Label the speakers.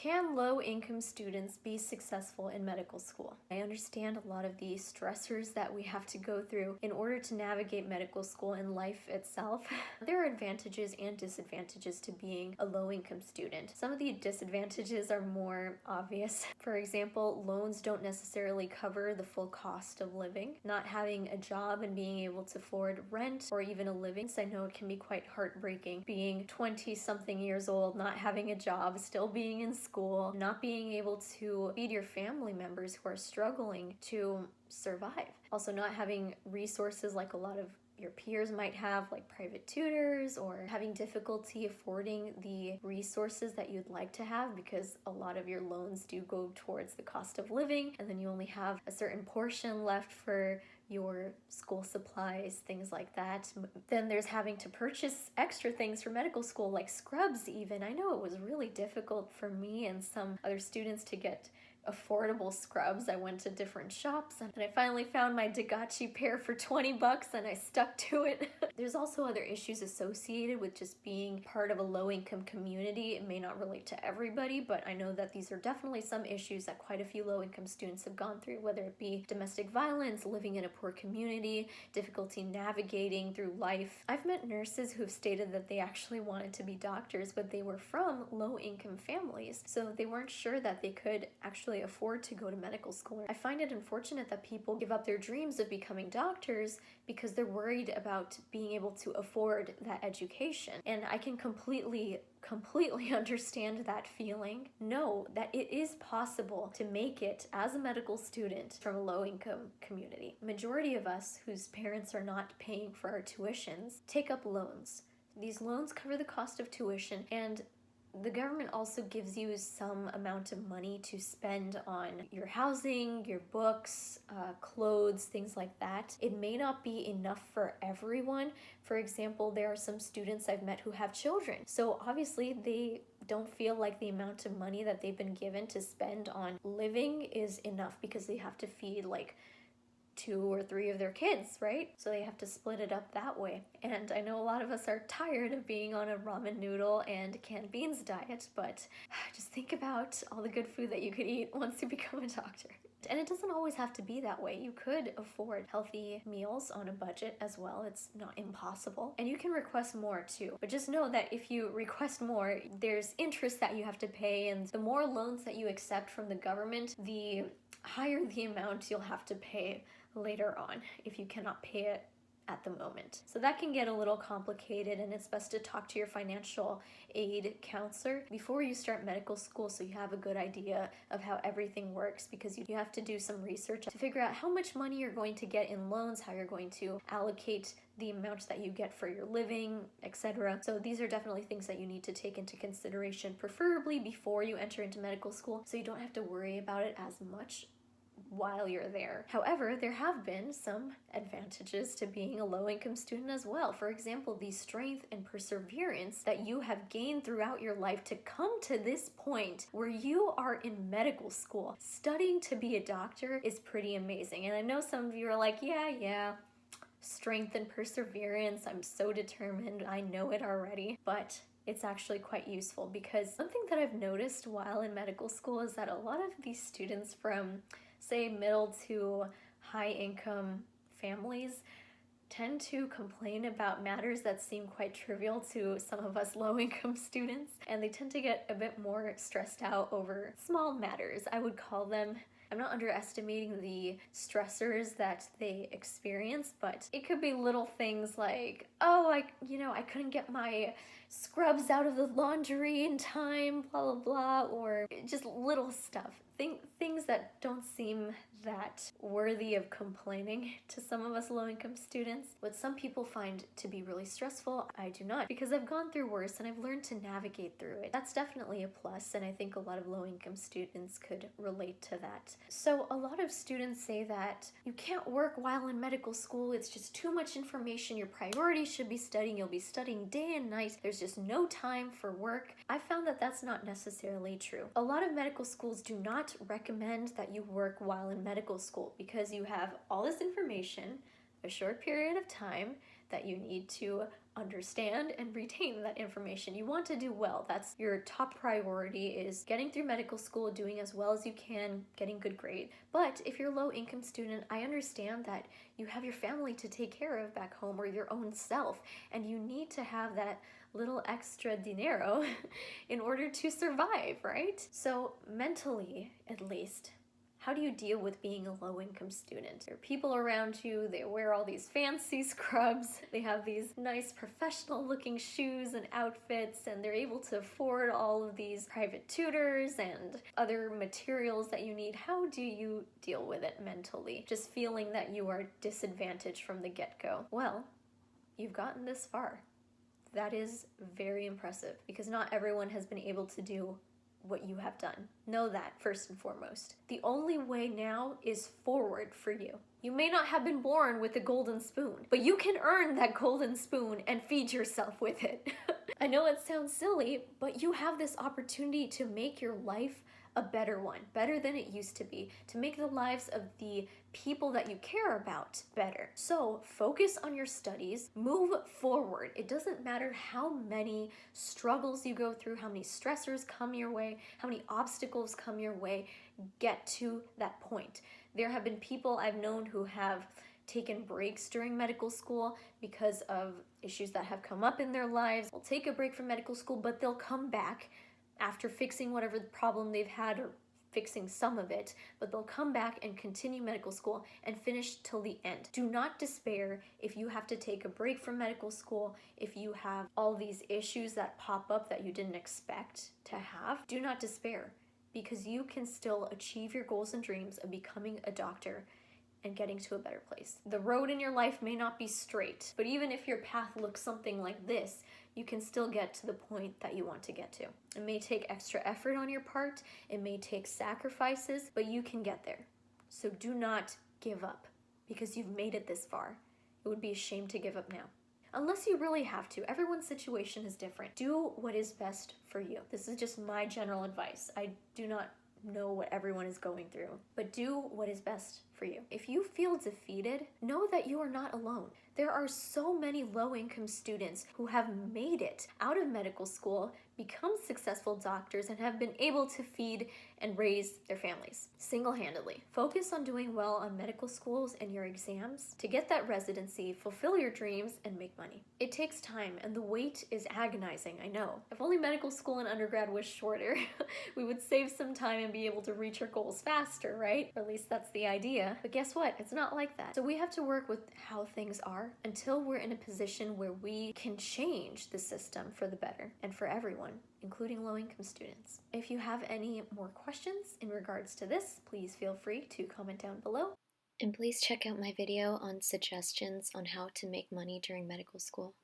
Speaker 1: Can low-income students be successful in medical school? I understand a lot of the stressors that we have to go through in order to navigate medical school and life itself. There are advantages and disadvantages to being a low-income student. Some of the disadvantages are more obvious. For example, loans don't necessarily cover the full cost of living. Not having a job and being able to afford rent or even a living. So I know it can be quite heartbreaking being 20-something years old, not having a job, still being in school, not being able to feed your family members who are struggling to survive. Also not having resources like a lot of your peers might have, like private tutors, or having difficulty affording the resources that you'd like to have because a lot of your loans do go towards the cost of living, and then you only have a certain portion left for your school supplies, things like that. Then there's having to purchase extra things for medical school, like scrubs even. I know it was really difficult for me and some other students to get affordable scrubs. I went to different shops and I finally found my Dagachi pair for 20 bucks and I stuck to it. There's also other issues associated with just being part of a low-income community. It may not relate to everybody, but I know that these are definitely some issues that quite a few low-income students have gone through, whether it be domestic violence, living in a poor community, difficulty navigating through life. I've met nurses who've stated that they actually wanted to be doctors, but they were from low-income families, so they weren't sure that they could actually afford to go to medical school. I find it unfortunate that people give up their dreams of becoming doctors because they're worried about being able to afford that education. And I can completely understand that feeling. Know that it is possible to make it as a medical student from a low-income community. Majority of us whose parents are not paying for our tuitions take up loans. These loans cover the cost of tuition, and the government also gives you some amount of money to spend on your housing, your books, clothes, things like that. It may not be enough for everyone. For example, there are some students I've met who have children. So obviously they don't feel like the amount of money that they've been given to spend on living is enough because they have to feed like 2 or 3 of their kids, right? So they have to split it up that way. And I know a lot of us are tired of being on a ramen noodle and canned beans diet, but just think about all the good food that you could eat once you become a doctor. And it doesn't always have to be that way. You could afford healthy meals on a budget as well. It's not impossible. And you can request more too. But just know that if you request more, there's interest that you have to pay, and the more loans that you accept from the government, the higher the amount you'll have to pay later on if you cannot pay it at the moment. So that can get a little complicated, and it's best to talk to your financial aid counselor before you start medical school so you have a good idea of how everything works, because you have to do some research to figure out how much money you're going to get in loans, how you're going to allocate the amount that you get for your living, etc. So these are definitely things that you need to take into consideration, preferably before you enter into medical school, so you don't have to worry about it as much while you're there. However, there have been some advantages to being a low-income student as well. For example, the strength and perseverance that you have gained throughout your life to come to this point where you are in medical school. Studying to be a doctor is pretty amazing. And I know some of you are like, yeah, strength and perseverance, I'm so determined, I know it already. But it's actually quite useful, because something that I've noticed while in medical school is that a lot of these students from, say, middle to high income families tend to complain about matters that seem quite trivial to some of us low-income students, and they tend to get a bit more stressed out over small matters. I would call them, I'm not underestimating the stressors that they experience, but it could be little things like, oh, I couldn't get my scrubs out of the laundry in time, blah, blah, blah, or just little stuff. Things that don't seem that worthy of complaining to some of us low-income students. What some people find to be really stressful, I do not, because I've gone through worse and I've learned to navigate through it. That's definitely a plus, and I think a lot of low-income students could relate to that. So a lot of students say that you can't work while in medical school, it's just too much information, your priority should be studying, you'll be studying day and night, there's just no time for work. I found that that's not necessarily true. A lot of medical schools do not recommend that you work while in medical school because you have all this information, a short period of time, that you need to understand and retain that information. You want to do well. That's your top priority, is getting through medical school, doing as well as you can, getting good grade. But if you're a low income student, I understand that you have your family to take care of back home, or your own self, and you need to have that little extra dinero in order to survive, right? So mentally, at least, how do you deal with being a low-income student? There are people around you, they wear all these fancy scrubs, they have these nice professional-looking shoes and outfits, and they're able to afford all of these private tutors and other materials that you need. How do you deal with it mentally? Just feeling that you are disadvantaged from the get-go. Well, you've gotten this far. That is very impressive, because not everyone has been able to do what you have done. Know that first and foremost. The only way now is forward for you. You may not have been born with a golden spoon, but you can earn that golden spoon and feed yourself with it. I know it sounds silly, but you have this opportunity to make your life a better one, better than it used to be, to make the lives of the people that you care about better. So focus on your studies, move forward. It doesn't matter how many struggles you go through, how many stressors come your way, how many obstacles come your way, get to that point. There have been people I've known who have taken breaks during medical school because of issues that have come up in their lives. They'll take a break from medical school, but they'll come back after fixing whatever problem they've had, or fixing some of it, but they'll come back and continue medical school and finish till the end. Do not despair if you have to take a break from medical school, if you have all these issues that pop up that you didn't expect to have. Do not despair, because you can still achieve your goals and dreams of becoming a doctor and getting to a better place. The road in your life may not be straight, but even if your path looks something like this, you can still get to the point that you want to get to. It may take extra effort on your part, it may take sacrifices, but you can get there. So do not give up, because you've made it this far. It would be a shame to give up now. Unless you really have to. Everyone's situation is different. Do what is best for you. This is just my general advice. I do not know what everyone is going through, but do what is best for you. If you feel defeated, know that you are not alone. There are so many low-income students who have made it out of medical school, become successful doctors, and have been able to feed and raise their families single-handedly. Focus on doing well on medical schools and your exams to get that residency, fulfill your dreams, and make money. It takes time, and the wait is agonizing, I know. If only medical school and undergrad was shorter, we would save some time and be able to reach our goals faster, right? Or at least that's the idea. But guess what? It's not like that. So we have to work with how things are until we're in a position where we can change the system for the better and for everyone, including low-income students. If you have any more questions in regards to this, please feel free to comment down below. And please check out my video on suggestions on how to make money during medical school.